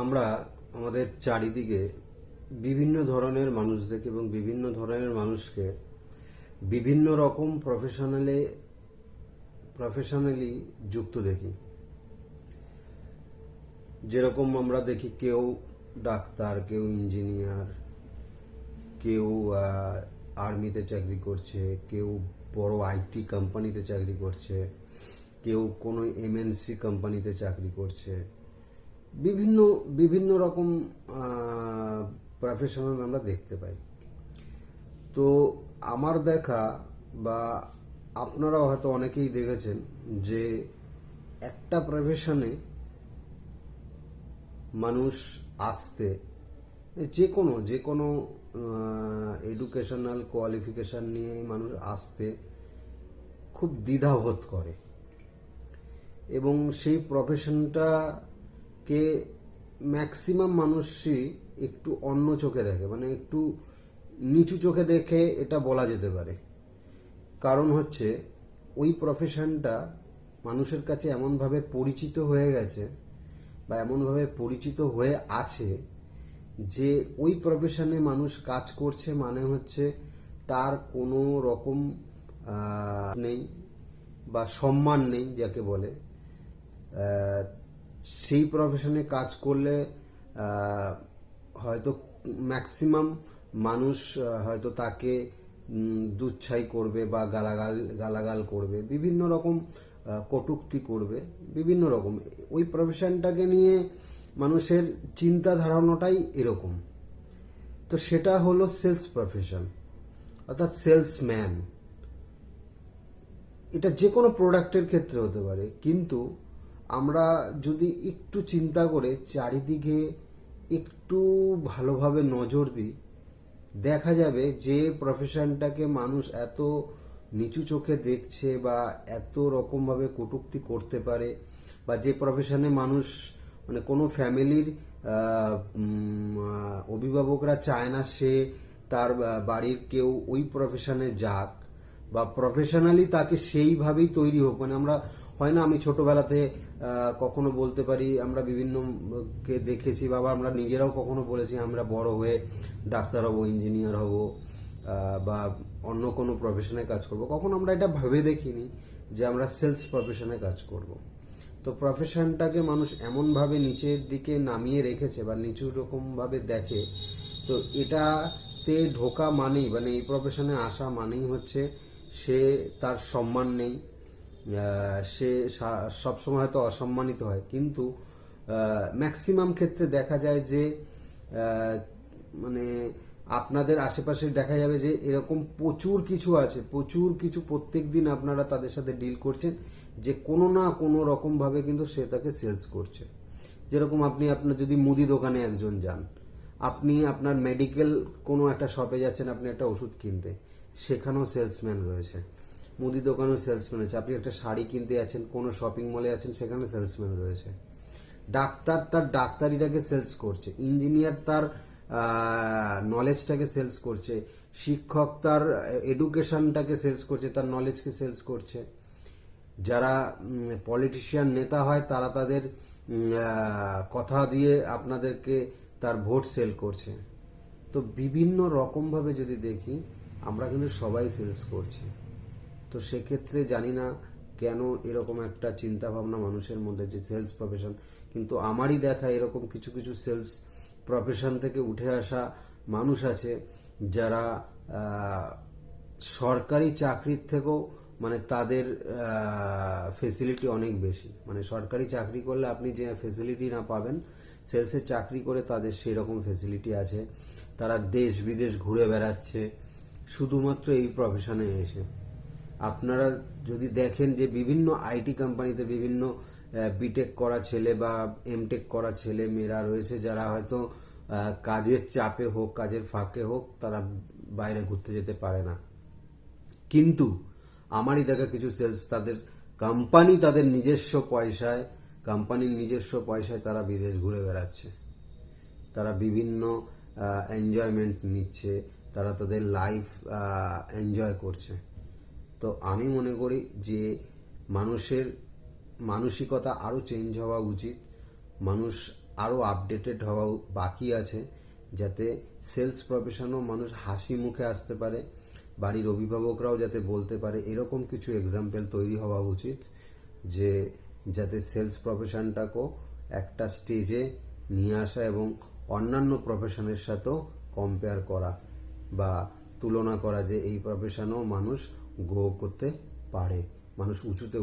আমরা আমাদের চারিদিকে বিভিন্ন ধরনের মানুষ দেখি এবং বিভিন্ন ধরনের মানুষকে বিভিন্ন রকম প্রফেশনালি যুক্ত দেখি। যেরকম আমরা দেখি কেউ ডাক্তার, কেউ ইঞ্জিনিয়ার, কেউ আর্মিতে চাকরি করছে, কেউ বড় আইটি কোম্পানিতে চাকরি করছে, কেউ কোনো এমএনসি কোম্পানিতে চাকরি করছে। বিভিন্ন বিভিন্ন রকম প্রফেশনাল আমরা দেখতে পাই। তো আমার দেখা বা আপনারাও হয়তো অনেকেই দেখেছেন যে একটা প্রফেশনে মানুষ আসতে যে কোনো এডুকেশনাল কোয়ালিফিকেশন নিয়ে মানুষ আসতে খুব দ্বিধাবোধ করে এবং সেই প্রফেশনটাকে ম্যাক্সিমাম মানুষই একটু অন্য চোখে দেখে, মানে একটু নিচু চোখে দেখে এটা বলা যেতে পারে। কারণ হচ্ছে ওই প্রফেশনটা মানুষের কাছে এমনভাবে পরিচিত হয়ে গেছে বা এমনভাবে পরিচিত হয়ে আছে যে ওই প্রফেশনে মানুষ কাজ করছে মানে হচ্ছে তার কোনো রকম নেই বা সম্মান নেই যাকে বলে। সেই প্রফেশনে কাজ করলে হয়তো ম্যাক্সিমাম মানুষ হয়তো তাকে দুচ্ছাই করবে বা গালাগাল করবে, বিভিন্ন রকম কটূক্তি করবে, বিভিন্ন রকম। ওই প্রফেশনটাকে নিয়ে মানুষের চিন্তা ধারণাটাই এরকম। তো সেটা হলো সেলস প্রফেশন, অর্থাৎ সেলসম্যান। এটা যে কোনো প্রোডাক্টের ক্ষেত্রে হতে পারে, কিন্তু আমরা যদি একটু চিন্তা করে চারিদিকে একটু ভালোভাবে নজর দিই, দেখা যাবে যে প্রফেশনটাকে মানুষ এত নিচু চোখে দেখছে বা এত রকমভাবে কটূক্তি করতে পারে, বা যে প্রফেশনে মানুষ মানে কোনো ফ্যামিলির অভিভাবকরা চায় না সে তার বাড়ির কেউ ওই প্রফেশনে যাক বা প্রফেশনালি তাকে সেইভাবেই তৈরি হোক। মানে আমরা হয় না, আমি ছোটবেলাতে কখনো বলতে পারি, আমরা বিভিন্ন কে দেখেছি বা আমরা নিজেরাও কখনো বলেছি আমরা বড় হয়ে ডাক্তার হব, ইঞ্জিনিয়ার হব বা অন্য কোনো প্রফেশনে কাজ করব। কখনো আমরা এটা ভেবে দেখিনি যে আমরা সেলস প্রফেশনে কাজ করব। তো প্রফেশনটাকে মানুষ এমনভাবে নিচের দিকে নামিয়ে রেখেছে বা নিচু রকম ভাবে দেখে। তো এটাতে ঢোকা মানেই, মানে এই প্রফেশনে আসা মানেই হচ্ছে সে তার সম্মান নেই, সে সবসময় হয়তো অসম্মানিত হয়। কিন্তু ম্যাক্সিমাম ক্ষেত্রে দেখা যায় যে মানে আপনাদের আশেপাশে দেখা যাবে যে এরকম প্রচুর কিছু আছে, প্রচুর কিছু প্রত্যেক দিন আপনারা তাদের সাথে ডিল করছেন যে কোনো না কোনো রকম ভাবে কিন্তু সে তাকে সেলস করছে। যেরকম আপনি আপনার যদি মুদি দোকানে একজন যান, আপনি আপনার মেডিকেল কোনো একটা শপে যাচ্ছেন, আপনি একটা ওষুধ কিনতে, সেখানেও সেলসম্যান রয়েছে। মুদি দোকানেও সেলসম্যান রয়েছে। আপনি একটা শাড়ি কিনতে যাচ্ছেন, কোনো শপিং মলে যাচ্ছেন, সেখানে সেলসম্যান রয়েছে। ডাক্তার তার ডাক্তারিটাকে সেলস করছে, ইঞ্জিনিয়ার তার নলেজটাকে সেলস করছে, শিক্ষক তার এডুকেশনটাকে সেলস করছে, তার নলেজকে সেলস করছে। যারা পলিটিশিয়ান নেতা হয় তারা তাদের কথা দিয়ে আপনাদেরকে তার ভোট সেল করছে। তো বিভিন্ন রকমভাবে যদি দেখি, আমরা কিন্তু সবাই সেলস করছি। তো সেক্ষেত্রে জানি না কেন এরকম একটা চিন্তা ভাবনা মানুষের মধ্যে যে সেলস প্রফেশন, কিন্তু আমারই দেখা এরকম কিছু কিছু সেলস প্রফেশন থেকে উঠে আসা মানুষ আছে যারা সরকারি চাকরির থেকেও মানে তাদের ফেসিলিটি অনেক বেশি। মানে সরকারি চাকরি করলে আপনি যে ফেসিলিটি না পাবেন, সেলসের চাকরি করে তাদের সেই রকম ফেসিলিটি আছে। তারা দেশ বিদেশ ঘুরে বেড়াচ্ছে শুধুমাত্র এই প্রফেশনে এসে। আপনারা যদি দেখেন যে বিভিন্ন আইটি কোম্পানিতে বিভিন্ন বিটেক করা ছেলে বা এমটেক করা ছেলে মেয়েরা রয়েছে যারা হয়তো কাজের চাপে হোক, কাজের ফাঁকে হোক, তারা বাইরে ঘুরতে যেতে পারে না। কিন্তু আমারই দেখা কিছু সেলস, তাদের কোম্পানি তাদের নিজস্ব পয়সায়, কোম্পানির নিজস্ব পয়সায় তারা বিদেশ ঘুরে বেড়াচ্ছে। তারা বিভিন্ন এনজয়মেন্ট নিচ্ছে, তারা তাদের লাইফ এনজয় করছে। তো আমি মনে করি যে মানুষের মানসিকতা আরো চেঞ্জ হওয়া উচিত। মানুষ আরও আপডেটেড হওয়া বাকি আছে, যাতে সেলস প্রফেশনও মানুষ হাসি মুখে আসতে পারে, বাড়ির অভিভাবকরাও যাতে বলতে পারে, এরকম কিছু এক্সাম্পল তৈরি হওয়া উচিত, যে যাতে সেলস প্রফেশনটাকেও একটা স্টেজে নিয়ে আসা এবং অন্যান্য প্রফেশনের সাথেও কম্পেয়ার করা বা তুলনা করা, যে এই প্রফেশনেও মানুষ গ্রো করতে পারে, মানুষ উঁচুতে